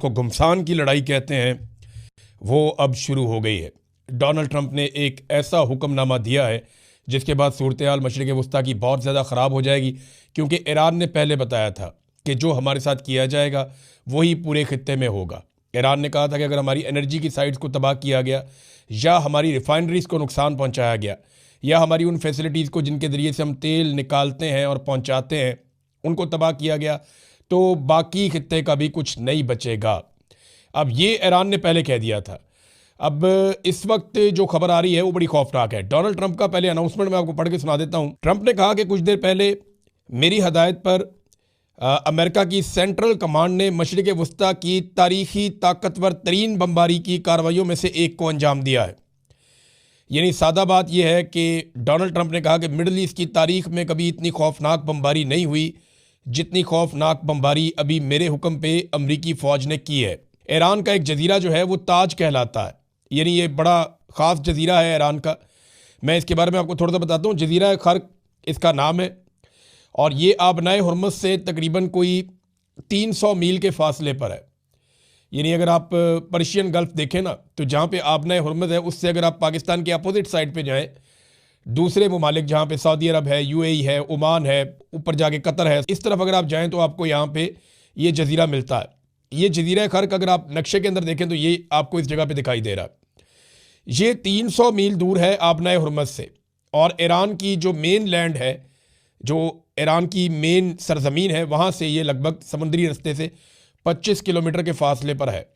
जिसको घुमसान की लड़ाई कहते हैं, वो अब शुरू हो गई है। डोनाल्ड ट्रंप ने एक ऐसा हुक्मनामा दिया है जिसके बाद सूरत हाल मशरिक़ वस्ता की बहुत ज़्यादा ख़राब हो जाएगी, क्योंकि ईरान ने पहले बताया था कि जो हमारे साथ किया जाएगा वही पूरे खित्ते में होगा। ईरान ने कहा था कि अगर हमारी एनर्जी की साइट्स को तबाह किया गया, या हमारी रिफाइनरीज़ को नुकसान पहुँचाया गया, या हमारी उन फैसिलिटीज़ को जिनके ज़रिए से हम तेल निकालते हैं और पहुँचाते हैं उनको तबाह किया गया, तो बाकी खित्ते का भी कुछ नहीं बचेगा। अब ये ईरान ने पहले कह दिया था। अब इस वक्त जो खबर आ रही है वो बड़ी खौफनाक है। डोनाल्ड ट्रंप का पहले अनाउंसमेंट मैं आपको पढ़ के सुना देता हूँ। ट्रंप ने कहा कि कुछ देर पहले मेरी हदायत पर अमेरिका की सेंट्रल कमांड ने मशरिक़ वस्ता की तारीखी ताकतवर तरीन बमबारी की कार्रवाइयों में से एक को अंजाम दिया है। यानी सादा बात यह है कि डोनाल्ड ट्रंप ने कहा कि मिडल ईस्ट की तारीख में कभी इतनी खौफनाक बमबारी नहीं हुई जितनी खौफनाक बमबारी अभी मेरे हुक्म पे अमरीकी फ़ौज ने की है। ईरान का एक जजीरा जो है वो ताज कहलाता है, यानी ये बड़ा ख़ास जजीरा है ईरान का। मैं इसके बारे में आपको थोड़ा सा बताता हूँ। जजीरा खर्क इसका नाम है और ये आबनाए हुर्मुज़ से तकरीबन कोई 300 मील के फासले पर है। यानी अगर आप पर्शियन गल्फ़ देखें ना, तो जहाँ पे आबनाए हुर्मुज़ है उससे अगर आप पाकिस्तान के अपोजिट साइड पे जाएँ, दूसरे ममालिक जहाँ पे सऊदी अरब है, यूएई है, ओमान है, ऊपर जाके कतर है, इस तरफ अगर आप जाएँ तो आपको यहाँ पे ये जजीरा मिलता है। ये जजीरा खर्क अगर आप नक्शे के अंदर देखें तो ये आपको इस जगह पे दिखाई दे रहा है। ये 300 मील दूर है आबनाए हुर्मुज़ से, और ईरान की जो मेन लैंड है, जो ईरान की मेन सरजमीन है, वहाँ से ये लगभग समुद्री रास्ते से 25 किलोमीटर के फासले पर है।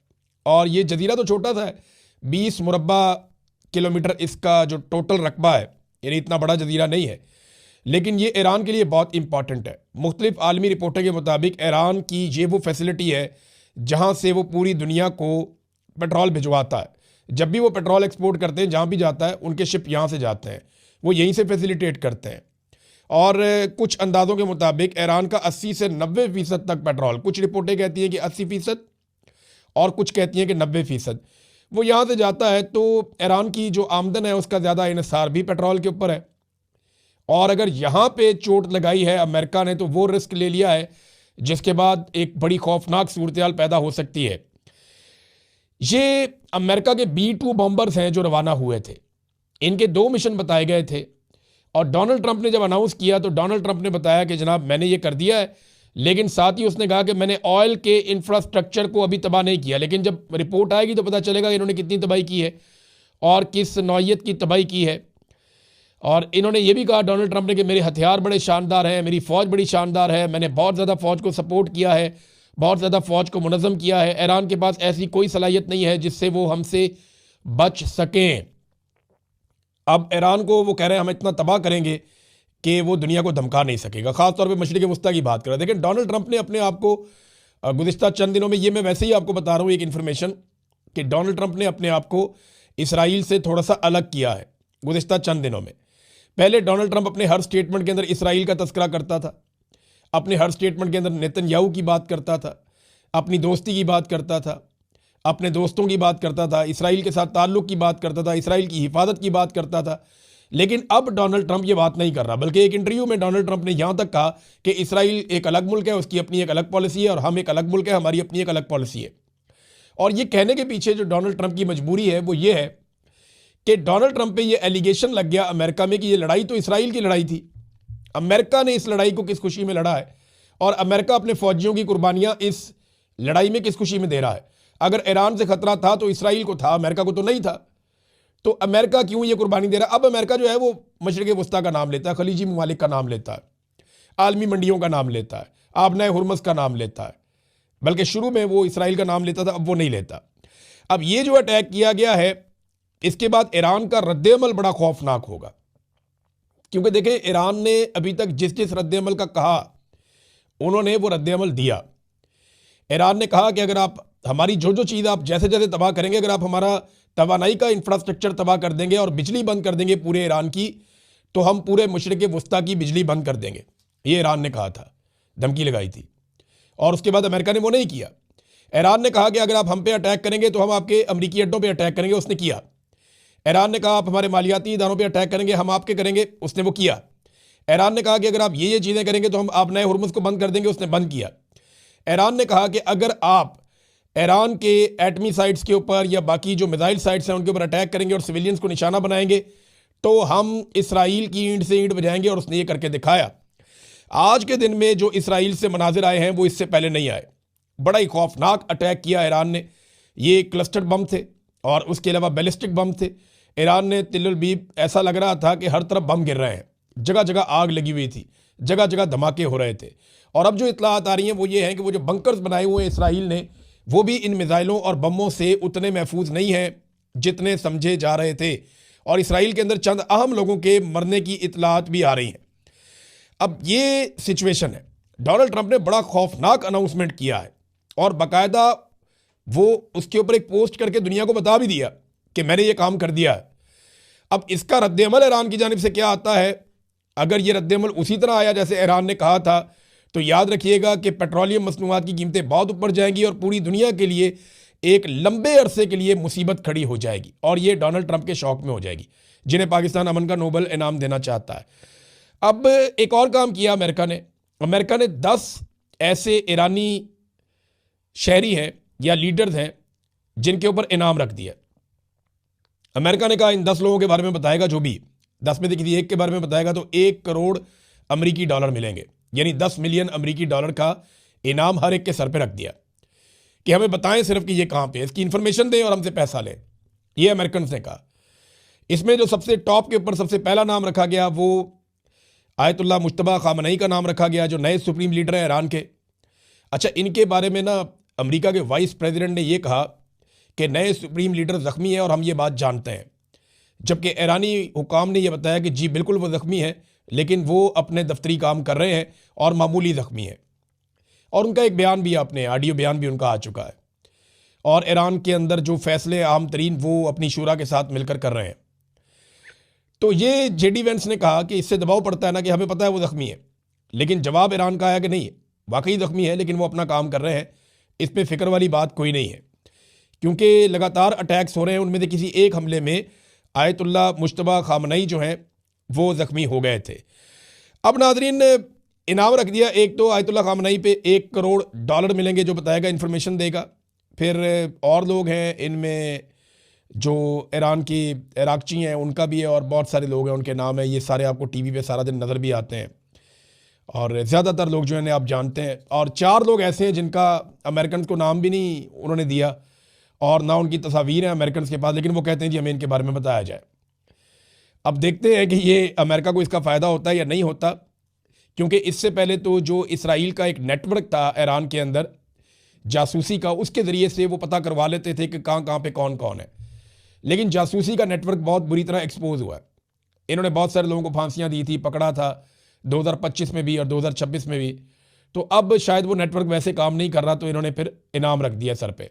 और ये जजीरा तो छोटा सा है, 20 मुरब्बा किलोमीटर इसका जो टोटल रकबा है, यानी इतना बड़ा जजीरा नहीं है, लेकिन ये ईरान के लिए बहुत इंपॉर्टेंट है। मुख्तलिफ आलमी रिपोर्टों के मुताबिक ईरान की ये वो फैसिलिटी है जहाँ से वो पूरी दुनिया को पेट्रोल भिजवाता है। जब भी वो पेट्रोल एक्सपोर्ट करते हैं, जहाँ भी जाता है उनके शिप यहाँ से जाते हैं, वो यहीं से फैसिलिटेट करते हैं। और कुछ अंदाज़ों के मुताबिक ईरान का 80 से 90% तक पेट्रोल, कुछ रिपोर्टें कहती हैं कि 80% और कुछ कहती हैं कि 90% वो यहाँ से जाता है। तो ईरान की जो आमदन है उसका ज़्यादा इन्हिसार भी पेट्रोल के ऊपर है। और अगर यहाँ पे चोट लगाई है अमेरिका ने, तो वो रिस्क ले लिया है, जिसके बाद एक बड़ी खौफनाक सूरत हाल पैदा हो सकती है। ये अमेरिका के B-2 बॉम्बर्स हैं जो रवाना हुए थे। इनके 2 मिशन बताए गए थे, और डोनाल्ड ट्रंप ने जब अनाउंस किया तो डोनाल्ड ट्रंप ने बताया कि जनाब मैंने ये कर दिया है, लेकिन साथ ही उसने कहा कि मैंने ऑयल के इंफ्रास्ट्रक्चर को अभी तबाह नहीं किया। लेकिन जब रिपोर्ट आएगी तो पता चलेगा इन्होंने कितनी तबाही की है और किस नौइयत की तबाही की है। और इन्होंने ये भी कहा डोनाल्ड ट्रंप ने कि मेरे हथियार बड़े शानदार हैं, मेरी फ़ौज बड़ी शानदार है, मैंने बहुत ज़्यादा फ़ौज को सपोर्ट किया है, बहुत ज़्यादा फ़ौज को मुनज़्ज़म किया है। ईरान के पास ऐसी कोई सलाहियत नहीं है जिससे वो हमसे बच सकें। अब ईरान को वो कह रहे हैं हम इतना तबाह करेंगे कि वो दुनिया को धमका नहीं सकेगा, ख़ासतौर पर मशरिक़ वस्ता की बात कर रहे हैं। लेकिन डोनाल्ड ट्रंप ने अपने आप को गुज़िश्ता चंद दिनों में, ये मैं वैसे ही आपको बता रहा हूँ एक इन्फॉर्मेशन, कि डोनाल्ड ट्रंप ने अपने आप को इसराइल से थोड़ा सा अलग किया है गुज़िश्ता चंद दिनों में। पहले डोनाल्ड ट्रंप अपने हर स्टेटमेंट के अंदर इसराइल का तस्करा करता था, अपने हर स्टेटमेंट के अंदर नेतन्याहू की बात करता था, अपनी दोस्ती की बात करता था, अपने दोस्तों की बात करता था, इसराइल के साथ ताल्लुक़ की बात करता था, इसराइल की हिफाजत की बात करता था। लेकिन अब डोनाल्ड ट्रंप ये बात नहीं कर रहा, बल्कि एक इंटरव्यू में डोनाल्ड ट्रंप ने यहाँ तक कहा कि इसराइल एक अलग मुल्क है, उसकी अपनी एक अलग पॉलिसी है, और हम एक अलग मुल्क है, हमारी अपनी एक अलग पॉलिसी है। और ये कहने के पीछे जो डोनाल्ड ट्रंप की मजबूरी है वो ये है कि डोनाल्ड ट्रंप पे ये एलिगेशन लग गया अमेरिका में कि ये लड़ाई तो इसराइल की लड़ाई थी, अमेरिका ने इस लड़ाई को किस खुशी में लड़ा है, और अमेरिका अपने फौजियों की कुर्बानियां इस लड़ाई में किस खुशी में दे रहा है। अगर ईरान से खतरा था तो इसराइल को था, अमेरिका को तो नहीं था, तो अमेरिका क्यों ये कुर्बानी दे रहा है। अब अमेरिका जो है वो मशरिक़ वस्ता का नाम लेता है, खलीजी ममालिक का नाम लेता है, आलमी मंडियों का नाम लेता है, आबनाए हुर्मुज़ का नाम लेता है, बल्कि शुरू में वो इसराइल का नाम लेता था, अब वो नहीं लेता। अब ये जो अटैक किया गया है, इसके बाद ईरान का रद्द-ए-अमल बड़ा खौफनाक होगा, क्योंकि देखें ईरान ने अभी तक जिस जिस रद्द-ए-अमल का कहा उन्होंने वो रद्द-ए-अमल दिया। ईरान ने कहा कि अगर आप हमारी जो जो चीज़ आप जैसे जैसे तबाह करेंगे, अगर आप हमारा तवानाई का इंफ्रास्ट्रक्चर तबाह कर देंगे और बिजली बंद कर देंगे पूरे ईरान की, तो हम पूरे मशरिक़ वस्ता की बिजली बंद कर देंगे। ये ईरान ने कहा था, धमकी लगाई थी, और उसके बाद अमेरिका ने वो नहीं किया। ईरान ने कहा कि अगर आप हम पे अटैक करेंगे तो हम आपके अमरीकी अड्डों पे अटैक करेंगे, उसने किया। ईरान ने कहा आप हमारे मालियाती इदारों पे अटैक करेंगे, हम आपके करेंगे, उसने वो किया। ईरान ने कहा कि अगर आप ये चीज़ें करेंगे तो हम आबनाए हुर्मुज़ को बंद कर देंगे, उसने बंद किया। ईरान ने कहा कि अगर आप ईरान के एटमी साइट्स के ऊपर या बाकी जो मिसाइल साइट्स हैं उनके ऊपर अटैक करेंगे और सिविलियंस को निशाना बनाएंगे तो हम इसराइल की ईंट से ईंट बजाएंगे, और उसने ये करके दिखाया। आज के दिन में जो इसराइल से मनाजिर आए हैं वो इससे पहले नहीं आए। बड़ा ही खौफनाक अटैक किया ईरान ने। ये क्लस्टर बम थे और उसके अलावा बैलिस्टिक बम थे। ईरान ने तिल अबीब ऐसा लग रहा था कि हर तरफ बम गिर रहे हैं, जगह जगह आग लगी हुई थी, जगह जगह धमाके हो रहे थे। और अब जो इत्तलात आ रही हैं वो ये हैं कि वो जो बंकर्स बनाए हुए हैं इसराइल ने, वो भी इन मिसाइलों और बमों से उतने महफूज नहीं हैं जितने समझे जा रहे थे, और इसराइल के अंदर चंद अहम लोगों के मरने की इत्तलात भी आ रही हैं। अब ये सिचुएशन है। डोनाल्ड ट्रंप ने बड़ा खौफनाक अनाउंसमेंट किया है और बाकायदा वो उसके ऊपर एक पोस्ट करके दुनिया को बता भी दिया कि मैंने ये काम कर दिया है। अब इसका रद्द-ए-अमल ईरान की जानिब से क्या आता है? अगर ये रद्द-ए-अमल उसी तरह आया जैसे ईरान ने कहा था तो याद रखिएगा कि पेट्रोलियम मसनूआत की कीमतें बहुत ऊपर जाएंगी और पूरी दुनिया के लिए एक लंबे अरसे के लिए मुसीबत खड़ी हो जाएगी, और ये डोनाल्ड ट्रंप के शौक में हो जाएगी जिन्हें पाकिस्तान अमन का नोबल इनाम देना चाहता है। अब एक और काम किया अमेरिका ने 10 ऐसे ईरानी शहरी हैं या लीडर्स हैं जिनके ऊपर इनाम रख दिया। अमेरिका ने कहा इन 10 लोगों के बारे में बताएगा, जो भी 10 में से किसी एक के बारे में बताएगा तो 1 करोड़ अमेरिकी डॉलर मिलेंगे, यानी 10 मिलियन अमेरिकी डॉलर का इनाम हर एक के सर पे रख दिया कि हमें बताएं सिर्फ कि ये कहाँ पे, इसकी इंफॉर्मेशन दें और हमसे पैसा लें। ये अमेरिकन ने कहा। इसमें जो सबसे टॉप के ऊपर सबसे पहला नाम रखा गया वो आयतुल्लाह मुश्तबा खामनई का नाम रखा गया, जो नए सुप्रीम लीडर हैं ईरान के। अच्छा, इनके बारे में ना अमेरिका के वाइस प्रेसिडेंट ने ये कहा कि नए सुप्रीम लीडर ज़ख्मी है और हम ये बात जानते हैं, जबकि ईरानी हुकाम ने यह बताया कि जी बिल्कुल वो ज़ख्मी है, लेकिन वो अपने दफ्तरी काम कर रहे हैं और मामूली ज़ख्मी है। और उनका एक बयान भी आपने ऑडियो बयान भी उनका आ चुका है, और ईरान के अंदर जो फैसले आम तरीन वो अपनी शूरा के साथ मिलकर कर रहे हैं। तो ये जेडी वेंस ने कहा कि इससे दबाव पड़ता है ना कि हमें पता है वो ज़ख्मी है, लेकिन जवाब ईरान का आया कि नहीं, वाकई ज़ख्मी है लेकिन वो अपना काम कर रहे हैं, इस पर फिक्र वाली बात कोई नहीं है, क्योंकि लगातार अटैक्स हो रहे हैं। उनमें से किसी एक हमले में आयतुल्लाह मुश्तबा खामनई जो हैं वो ज़ख्मी हो गए थे। अब नाजरीन, इनाम रख दिया। एक तो आयतुल्लाह खामनई पे 1 करोड़ डॉलर मिलेंगे, जो बताएगा, इन्फॉर्मेशन देगा। फिर और लोग हैं इनमें जो ईरान की इराकची हैं उनका भी है, और बहुत सारे लोग हैं उनके नाम है। ये सारे आपको टीवी पे सारा दिन नज़र भी आते हैं, और ज़्यादातर लोग जो हैं आप जानते हैं। और 4 लोग ऐसे हैं जिनका अमेरिकन को नाम भी नहीं उन्होंने दिया और ना उनकी तस्वीर है अमेरिकन के पास, लेकिन वो कहते हैं जी हमें इनके बारे में बताया जाए। अब देखते हैं कि ये अमेरिका को इसका फ़ायदा होता है या नहीं होता, क्योंकि इससे पहले तो जो इसराइल का एक नेटवर्क था ईरान के अंदर जासूसी का, उसके ज़रिए से वो पता करवा लेते थे कि कहाँ कहाँ पे कौन कौन है, लेकिन जासूसी का नेटवर्क बहुत बुरी तरह एक्सपोज हुआ है। इन्होंने बहुत सारे लोगों को फांसियाँ दी थी, पकड़ा था 2025 में भी और 2026 में भी। तो अब शायद वो नेटवर्क वैसे काम नहीं कर रहा, तो इन्होंने फिर इनाम रख दिया सर पे।